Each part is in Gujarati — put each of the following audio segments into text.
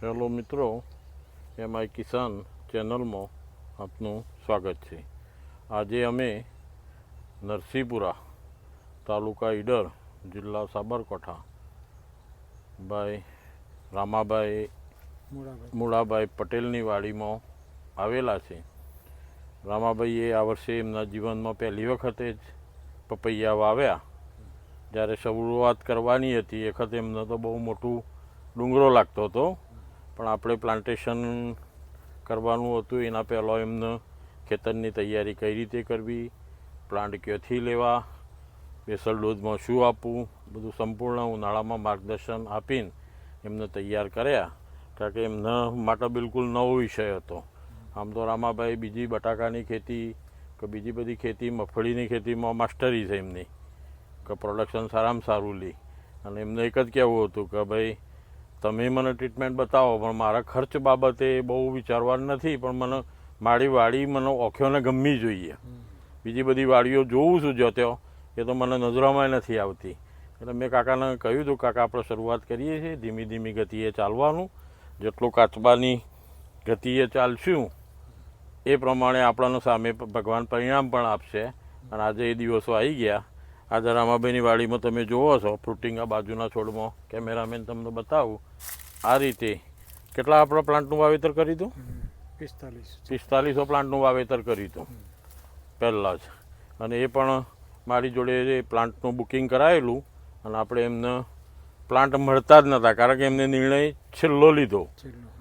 હેલો મિત્રો, એમઆઈ કિસાન ચેનલમાં આપનું સ્વાગત છે. આજે અમે નરસિંહપુરા તાલુકા ઈડર જિલ્લા સાબરકાંઠા ભાઈ રામાભાઈ મૂળાભાઈ પટેલની વાડીમાં આવેલા છે. રામાભાઈએ આ વર્ષે એમના જીવનમાં પહેલી વખતે જ પપૈયા વાવ્યા. જ્યારે શરૂઆત કરવાની હતી એ વખતે એમને તો બહુ મોટું ડુંગરો લાગતો હતો, પણ આપણે પ્લાન્ટેશન કરવાનું હતું એના પહેલાં એમને ખેતરની તૈયારી કઈ રીતે કરવી, પ્લાન્ટ ક્યાંથી લેવા, બેસલ ડોઝમાં શું આપવું, બધું સંપૂર્ણ ઉનાળામાં માર્ગદર્શન આપીને એમને તૈયાર કર્યા. કારણ કે એમના માટે બિલકુલ નવો વિષય હતો. આમ તો રામાભાઈ બીજી બટાકાની ખેતી કે બીજી બધી ખેતી, મગફળીની ખેતીમાં માસ્ટરી છે એમની, કે પ્રોડક્શન સારામાં સારું લે. અને એમને એક જ કહેવું હતું કે ભાઈ તમે મને ટ્રીટમેન્ટ બતાવો, પણ મારા ખર્ચ બાબતે બહુ વિચારવાનું નથી, પણ મને મારી વાડી મને ઓખ્યોને ગમવી જોઈએ. બીજી બધી વાડીઓ જોઉં છું જતો એ તો મને નજરોમાં નથી આવતી. એટલે મેં કાકાને કહ્યું હતું, કાકા આપણે શરૂઆત કરીએ છીએ, ધીમી ધીમી ગતિએ ચાલવાનું, જેટલું કાચબાની ગતિએ ચાલશું એ પ્રમાણે આપણને સામે ભગવાન પરિણામ પણ આપશે. અને આજે એ દિવસો આવી ગયા. આજે રામાભાઈની વાડીમાં તમે જુઓ છો, ફ્રૂટિંગ આ બાજુના છોડમાં કેમેરામેન તમને બતાવું. આ રીતે કેટલા આપણા પ્લાન્ટનું વાવેતર કર્યું હતું? 45 પ્લાન્ટનું વાવેતર કર્યું હતું પહેલાં જ. અને એ પણ મારી જોડે પ્લાન્ટનું બુકિંગ કરાયેલું, અને આપણે એમને પ્લાન્ટ મળતા જ નહોતા, કારણ કે એમને નિર્ણય છેલ્લો લીધો.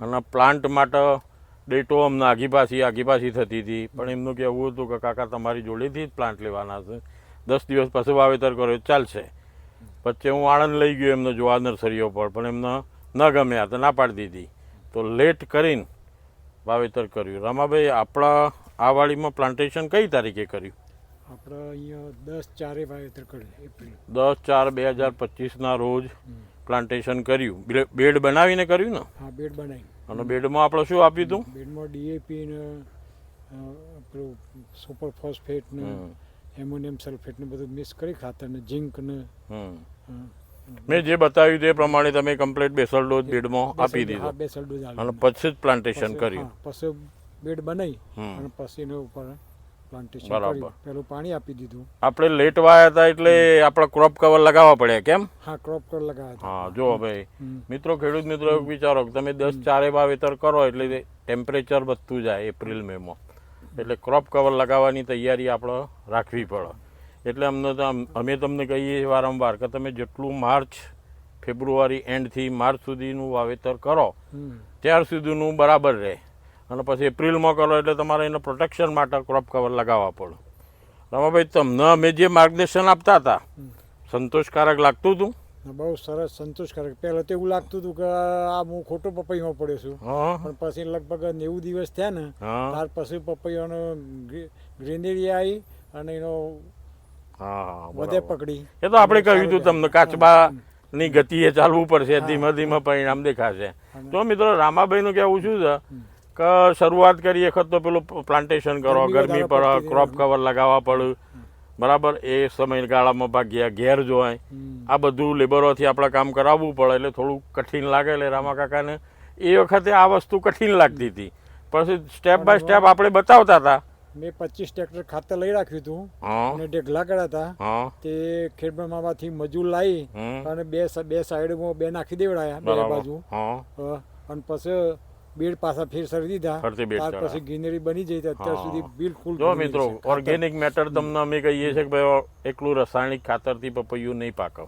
અને પ્લાન્ટ માટે ડેટો અમને આગી પાછી થતી હતી. પણ એમનું કહેવું હતું કે કાકા તમારી જોડેથી જ પ્લાન્ટ લેવાના છે, 10 દિવસ પછી વાવેતર કરો ચાલશે. પછી હું આણંદ લઈ ગયો એમને જોવા નર્સરીઓ પર, પણ એમને ન ગમ્યા તો ના પાડી દીધી. તો લેટ કરીને વાવેતર કર્યું. રામાભાઈ, આપણા આ વાડીમાં પ્લાન્ટેશન કઈ તારીખે કર્યું? આપણે અહીંયા 10/4 વાવેતર કર્યું, એપ્રિલ 10/4/2025 રોજ પ્લાન્ટેશન કર્યું. બેડ બનાવીને કર્યું ને? હા, બેડ બનાવી. અને બેડમાં આપણે શું આપ્યું હતું? બેડમાં ડીએપી ને પેલું સુપર ફોસ્ફેટ ને એમોનિયમ સલ્ફેટ ને બધું મિક્સ કરી ખાતર ને ઝીંક ને મેં જે બતાવ્યું તે પ્રમાણે તમે કમ્પ્લીટ બેસલ ડોઝ બેડમાં આપી દીધો. બેસલ ડોઝ અને પછી જ પ્લાન્ટેશન કર્યું. પછી બેડ બનાવી અને પછી એના ઉપર પ્લાન્ટેશન બરાબર. પેલું પાણી આપી દીધું. આપણે લેટ વાયા હતા એટલે આપણે ક્રોપ કવર લગાવવા પડ્યા, કેમ? હા, ક્રોપ કવર લગાવ્યા. હા, જો ભાઈ મિત્રો, ખેડૂત મિત્રો એવું વિચારો કે તમે 10/4 વાવેતર કરો એટલે ટેમ્પરેચર વધતું જાય એપ્રિલ મેમાં, એટલે ક્રોપ કવર લગાવવાની તૈયારી આપણે રાખવી પડે. એટલે અમે તમને કહીએ વારંવાર કે તમે જેટલું ફેબ્રુઆરી એન્ડથી માર્ચ સુધીનું વાવેતર કરો ત્યાર સુધીનું બરાબર રહે. અને પછી એપ્રિલમાં કરો એટલે તમારે એને પ્રોટેક્શન માટે ક્રોપ કવર લગાવવા પડે. રમાભાઈ, તમને અમે જે માર્ગદર્શન આપતા હતા સંતોષકારક લાગતું હતું? બહુ સરસ, સંતોષકારક. પહેલાં તો એવું લાગતું હતું કે આ હું ખોટો પપૈયામાં પડ્યો છું, પણ પછી લગભગ 90 દિવસ થયા ને ત્યાર પછી પપૈયાનો ગ્રીનરી આવી અને એનો વધે પકડી. એ તો આપણે કહ્યું હતું તમને, કાચબાની ગતિએ ચાલવું પડશે, ધીમે ધીમે પરિણામ દેખાશે. તો મિત્રો, રામાભાઈનું કહેવું શું છે કે શરૂઆત કરી વખત તો પેલું પ્લાન્ટેશન કરો, ગરમી પર ક્રોપ કવર લગાવવા પડ્યું, બરાબર. એ સમયગાળામાં ભાગ્યા ઘેર જોવાય, આ બધું લેબરોથી આપણે કામ કરાવવું પડે એટલે થોડું કઠિન લાગે. એટલે રામા કાકાને એ વખતે આ વસ્તુ કઠિન લાગતી હતી, પછી સ્ટેપ બાય સ્ટેપ આપણે બતાવતા હતા. મેં 25 ટ્રેક્ટર ખાતર લઈ રાખ્યું હતું અને ઢેગલા કર્યા હતા. તે ખેડબ્રહ્મામાંથી મજૂર લાવી અને બે સાઈડમાં બે નાખી દેવડાયા, બે બાજુ. અને પછી બેડ પાછા ફેર સરી દીધા, ત્યાર પછી ગ્રીનરી બની જઈ. અત્યાર સુધી બિલકુલ. જો મિત્રો, ઓર્ગેનિક મેટર તમને અમે કહીએ છીએ કે ભાઈ એકલું રાસાયણિક ખાતરથી પપૈયું નહીં પાકે.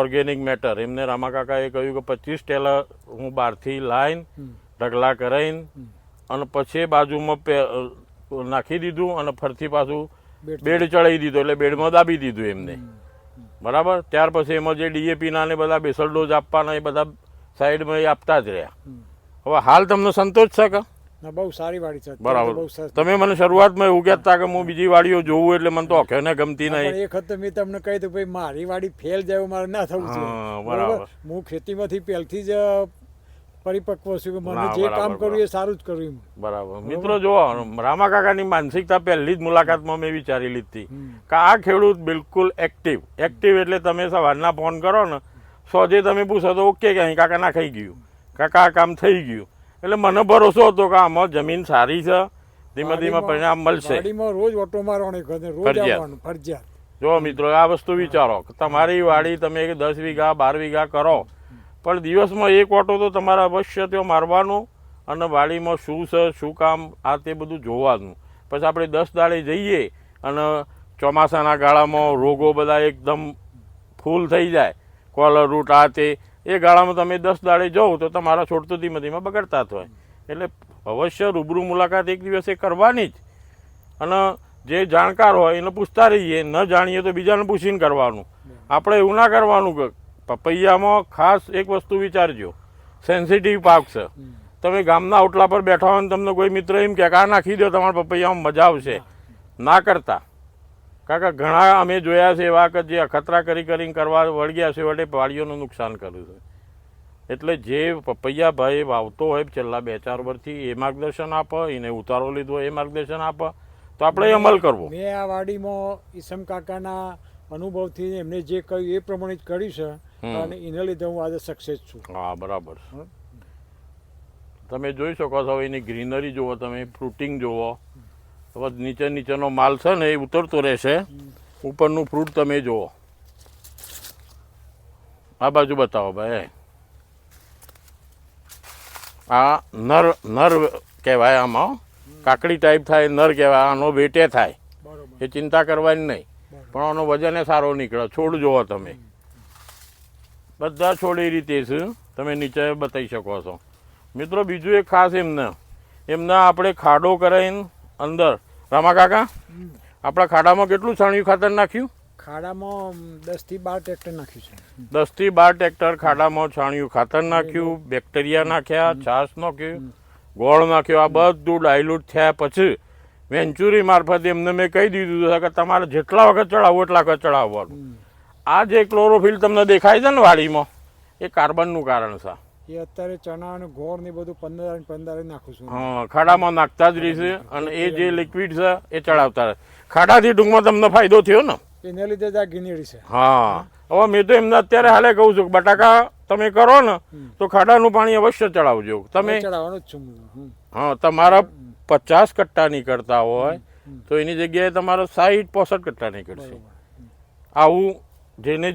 ઓર્ગેનિક મેટર એમને રામા કાકાએ કહ્યું કે 25 ટેલર હું બહારથી લાવીને ઢગલા કરાવીને અને પછી બાજુમાં નાખી દીધું અને ફરથી પાછું બેડ ચડાવી દીધું, એટલે બેડમાં દાબી દીધું એમને, બરાબર. ત્યાર પછી એમાં જે ડીએપીના ને બધા બેસલ ડોઝ આપવાના એ બધા સાઈડમાં આપતા જ રહ્યા. હવે હાલ તમને સંતોષ છે કે? બહુ સારી વાડી છે. બરાબર. તમે મને શરૂઆતમાં એવું કહેતા કે હું બીજી વાડીઓ જોઉં એટલે મને તો ઓખેને ગમતી નહીં. એક વખત મેં તમને કહી દઉં ભાઈ મારી વાડી ફેલ જાય મારે ના થવું છે. બરાબર. હું ખેતીમાંથી પહેલથી જ પરિપક્વ છું કે મને જે કામ કરવું એ સારું જ કર્યું. બરાબર. મિત્રો જો, રામા કાકાની માનસિકતા પહેલી જ મુલાકાતમાં મેં વિચારી લીધી કે આ ખેડૂત બિલકુલ એક્ટિવ એટલે તમે સવારના ફોન કરો ને, સોજે તમે પૂછો તો ઓકે કે અહીં કાકા ના ખાઈ ગયું, કાકા આ કામ થઈ ગયું. એટલે મને ભરોસો હતો કે આમાં જમીન સારી છે, ધીમે ધીમે પરિણામ મળશે. વાડીમાં રોજ ઓટો મારવાની, રોજ આવવાનું ફરજિયાત. જો મિત્રો આ વસ્તુ વિચારો કે તમારી વાડી તમે 10 વીઘા 12 વીઘા કરો, પણ દિવસમાં એક ઓટો તો તમારે અવશ્ય ત્યાં મારવાનો, અને વાડીમાં શું છે શું કામ આ તે બધું જોવાનું. પછી આપણે 10 દાડે જઈએ અને ચોમાસાના ગાળામાં રોગો બધા એકદમ ફૂલ થઈ જાય, કોલર રૂટ આ તે, એ ગાળામાં તમે 10 દાડે જાઓ તો તમારા છોડ તો ધીમે ધીમે બગડતા જ હોય. એટલે અવશ્ય રૂબરૂ મુલાકાત એક દિવસે કરવાની જ, અને જે જાણકાર હોય એને પૂછતા રહીએ, ન જાણીએ તો બીજાને પૂછીને કરવાનું. આપણે એવું ના કરવાનું કે પપૈયામાં ખાસ એક વસ્તુ વિચારજો, સેન્સિટિવ પાક છે. તમે ગામના ઓટલા પર બેઠા હોય ને તમને કોઈ મિત્ર એમ કે આ નાખી દો તમારા પપૈયામાં મજા આવશે, ના કરતા. કારણ કે ઘણા અમે જોયા છે એવા કે જે અખતરા કરીને કરવા વળગ્યા છે વડે વાડીઓનું નુકસાન કર્યું છે. એટલે જે પપૈયા ભાઈ વાવતો હોય છેલ્લા 2-4 વર્ષથી એ માર્ગદર્શન આપે, એને ઉતારો લીધો એ માર્ગદર્શન આપે, તો આપણે અમલ કરવો. મેં આ વાડીમાં ઈસમ કાકાના અનુભવથી એમને જે કહ્યું એ પ્રમાણે જ કર્યું છે, અને એના લીધે હું આજે સક્સેસ છું. હા, બરાબર. તમે જોઈ શકો છો એની ગ્રીનરી જુઓ, તમે ફ્રૂટિંગ જુઓ, હવે નીચેનો માલ છે ને એ ઉતરતો રહેશે, ઉપરનું ફ્રૂટ તમે જુઓ. આ બાજુ બતાવો ભાઈ, આ નર કહેવાય, આમાં કાકડી ટાઈપ થાય, નર કહેવાય. આનો વેટે થાય, એ ચિંતા કરવાની નહીં, પણ આનો વજન સારો નીકળે. છોડ જુઓ તમે, બધા છોડ એ રીતે છે, તમે નીચે બતાવી શકો છો. મિત્રો બીજું એક ખાસ એમને આપણે ખાડો કરાવીને અંદર, રામા કાકા આપણા ખાડામાં કેટલું છાણિયું ખાતર નાખ્યું? ખાડામાં 10 થી 12 ટ્રેક્ટર નાખ્યું છે. 10 થી 12 ટ્રેક્ટર ખાડામાં છાણિયું ખાતર નાખ્યું, બેક્ટેરિયા નાખ્યા, છાશ નાખ્યું, ગોળ નાખ્યો. આ બધું ડાયલ્યુટ થયા પછી વેન્ચુરી મારફતે એમને મેં કહી દીધું છે કે તમારે જેટલા વખત ચડાવવું એટલા વખત ચડાવવાનું. આ જે ક્લોરોફિલ તમને દેખાય છે ને વાડીમાં, એ કાર્બનનું કારણ છે. એ અત્યારે ચણા અને ગોળ ને બધું 15 નાખું છું. હા, ખાડામાં નાખતા જ રહીશે, અને એ જે લિક્વિડ છે એ ચડાવતા રહે. ખાડાથી ટૂંકમાં તમને ફાયદો થયો ને, એના લીધે જ આ ગીનીડી છે. હા, હવે મેં તો એમને અત્યારે હાલે કહું છું કે બટાકા તમે કરો ને તો ખાડાનું પાણી અવશ્ય ચડાવજો તમે. ચડાવવાનું જ છું. હા, તમારા 50 કટ્ટા નીકળતા હોય તો એની જગ્યાએ તમારા 60-65 કટ્ટા નીકળશે. આવું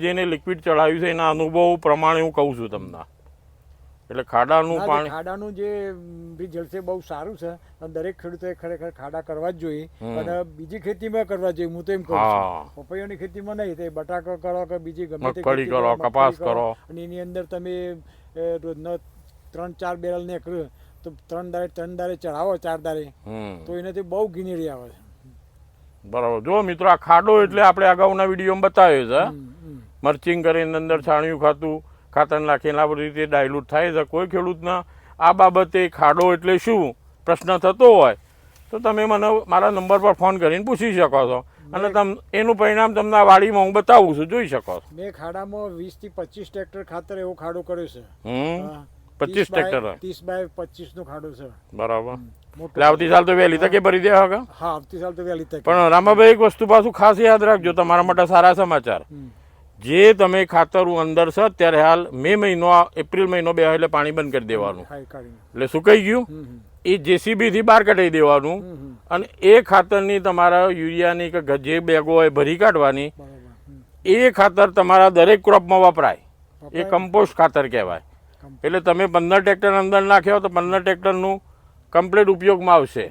જેને લિક્વિડ ચડાવ્યું છે એના અનુભવ પ્રમાણે હું કહું છું તમને. એટલે ખાડાનું જે રિઝલ્ટ છે બહુ સારું છે, અને દરેક ખેડૂતોએ ખરેખર ખાડા કરવા જ જોઈએ, અને બીજી ખેતીમાં કરવા જોઈએ. હું તો એમ કહું છું, પપૈયાની ખેતીમાં નહીં, તે બટાકા કરો કે બીજી ગમે તે મગફળી કરો, કપાસ કરો, અને એની અંદર તમે રોજનો 3-4 બેરલ નીકળ્યું તો 3 દાડે ચડાવો, 4 દાડે, તો એનાથી બહુ ગીનીરી આવે છે. બરાબર. જો મિત્રો, આ ખાડો એટલે આપણે અગાઉના વિડીયોમાં બતાવ્યો છે, મર્ચિંગ કરીને અંદર છાણિયું ખાતર નાખીને આ બધી રીતે ડાયલ્યુટ થાય છે. કોઈ ખેડૂતના આ બાબતે ખાડો એટલે શું પ્રશ્ન થતો હોય તો તમે મને મારા નંબર પર ફોન કરીને પૂછી શકો છો, અને એનું પરિણામ તમને આ વાડીમાં હું બતાવું છું, જોઈ શકો છો. મેં ખાડામાં 20 થી 25 ટ્રેક્ટર ખાતર એવો ખાડો કર્યો છે. 25 ટ્રેક્ટર 30 બાય 25 નો ખાડો છે. બરાબર. એટલે આવતી સાલ તો વહેલી તકે ભરી દે હવે. હા, આવતી સાલ તો વહેલી તકે. પણ રામાભાઈ એક વસ્તુ પાછું ખાસ યાદ રાખજો, તમારા માટે સારા સમાચાર. જે તમે ખાતરું અંદર છે અત્યારે હાલ મે મહિનો, એપ્રિલ મહિનો બે એટલે પાણી બંધ કરી દેવાનું, એટલે સુકાઈ ગયું. એ જેસીબી થી બહાર કાઢી દેવાનું, અને એ ખાતરની તમારા યુરિયાની કે જે બેગો હોય ભરી કાઢવાની. એ ખાતર તમારા દરેક ક્રોપમાં વપરાય. એ કમ્પોસ્ટ ખાતર કહેવાય. એટલે તમે 15 ટ્રેક્ટર અંદર નાખ્યો તો 15 ટ્રેક્ટરનું કમ્પ્લીટ ઉપયોગમાં આવશે.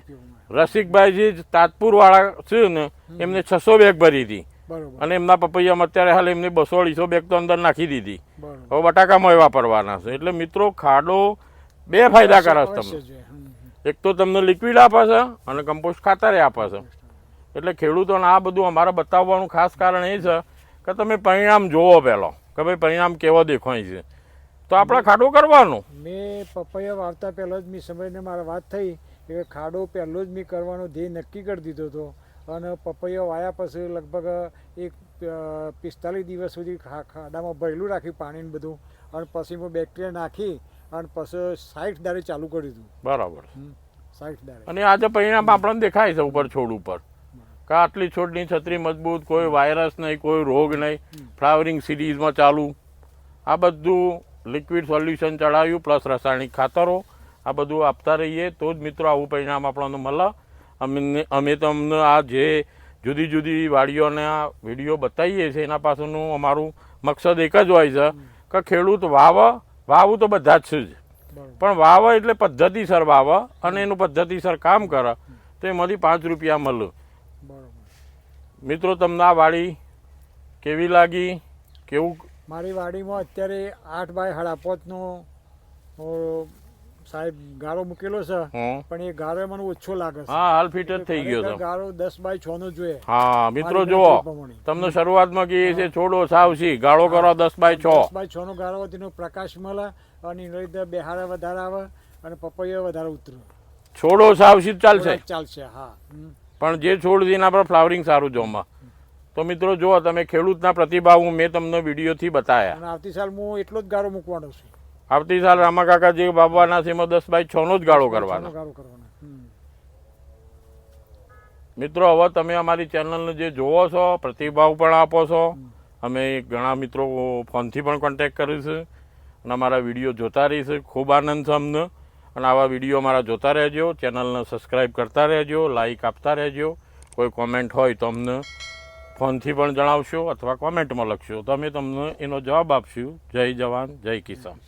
રસિકભાઈ જે તાજપુર વાળા છે ને, એમને 600 બેગ ભરી હતી, અને એમના પપૈયામાં અત્યારે હાલ એમને 200-250 બેગ તો અંદર નાખી દીધી. હવે બટાકામાં વાપરવાના છે. એટલે મિત્રો, ખાડો 2 ફાયદાકારક તમને. એક તો તમને લિક્વિડ આપે છે, અને કમ્પોસ્ટ ખાતરે આપે છે. એટલે ખેડૂતોને આ બધું અમારે બતાવવાનું ખાસ કારણ એ છે કે તમે પરિણામ જોવો પહેલો, કે ભાઈ પરિણામ કેવો દેખાય છે, તો આપણે ખાડો કરવાનો. મેં પપૈયા વાવતા પહેલાં જ મેં સમયને મારા વાત થઈ કે ખાડો પહેલો જ મેં કરવાનો ધ્યેય નક્કી કરી દીધો હતો, અને પપૈયા વાયા પછી લગભગ એક 45 દિવસ સુધી ખાડામાં ભરેલું રાખ્યું પાણીને બધું, અને પછી મેં બેક્ટેરિયા નાખી અને પછી 60 દાડે ચાલુ કરી દીધું. બરાબર. 60 દાડે. અને આજે પરિણામ આપણને દેખાય છે ઉપર છોડ ઉપર, કે આટલી છોડની છત્રી મજબૂત, કોઈ વાયરસ નહીં, કોઈ રોગ નહીં, ફ્લાવરિંગ સિરીઝમાં ચાલુ, આ બધું લિક્વિડ સોલ્યુશન ચડાવ્યું પ્લસ રાસાયણિક ખાતરો આ બધું આપતા રહીએ તો જ મિત્રો આવું પરિણામ આપણને મળે. અમે તમને આ જે જુદી જુદી વાડીઓના વિડીયો બતાવીએ છીએ એના પાછળનું અમારું મકસદ એક જ હોય છે કે ખેડૂત વાવું તો બધા જ છે જ, પણ વાવ એટલે પદ્ધતિસર વાવ અને એનું પદ્ધતિસર કામ કરે તો એમાંથી 5 રૂપિયા મળે. મિત્રો તમને આ વાડી કેવી લાગી? કેવું? મારી વાડીમાં અત્યારે 8 બાય 5.5 સાહેબ ગારો મૂકેલો છે, પણ એ ગારો મને ઓછો લાગે છે. હા, હાલ ફિટ જ થઈ ગયો છે. ગારો 10 બાય 6 નો જોઈએ. હા મિત્રો જુઓ, તમને શરૂઆતમાં કહીએ છીએ છોડો સાવસી ગાળો કરો 10 બાય 6. 10 બાય 6 નો ગાળો તેનો પ્રકાશ મળે અને એનો લીધે બેહારા વધારે આવે અને પપૈયા વધારે ઉતરે. છોડો સાવસી ચાલશે? ચાલશે, હા. પણ જે છોડ એના પર ફ્લાવરિંગ સારું જોવા. તો મિત્રો જુઓ, તમે ખેડૂતના પ્રતિભાવ મેં તમને વિડીયોથી બતાવ્યા. અને આવતી સાલ હું એટલો જ ગાળો મૂકવાનો છું. આવતી સાલ રામાકાકા જે બાબવાના છે એમાં 10 બાય 6 નો જ ગાળો કરવાનો. મિત્રો હવે તમે અમારી ચેનલને જે જોવો છો પ્રતિભાવ પણ આપો છો. અમે ઘણા મિત્રો ફોનથી પણ કોન્ટેક્ટ કર્યું છે અને અમારા વિડીયો જોતા રહીશું. ખૂબ આનંદ છે અમને. અને આવા વિડીયો અમારા જોતા રહેજો, ચેનલને સબસ્ક્રાઈબ કરતા રહેજો, લાઈક આપતા રહેજો. કોઈ કોમેન્ટ હોય તો અમને ફોનથી પણ જણાવશો અથવા કોમેન્ટમાં લખશો તો અમે તમને એનો જવાબ આપશું. જય જવાન જય કિસાન.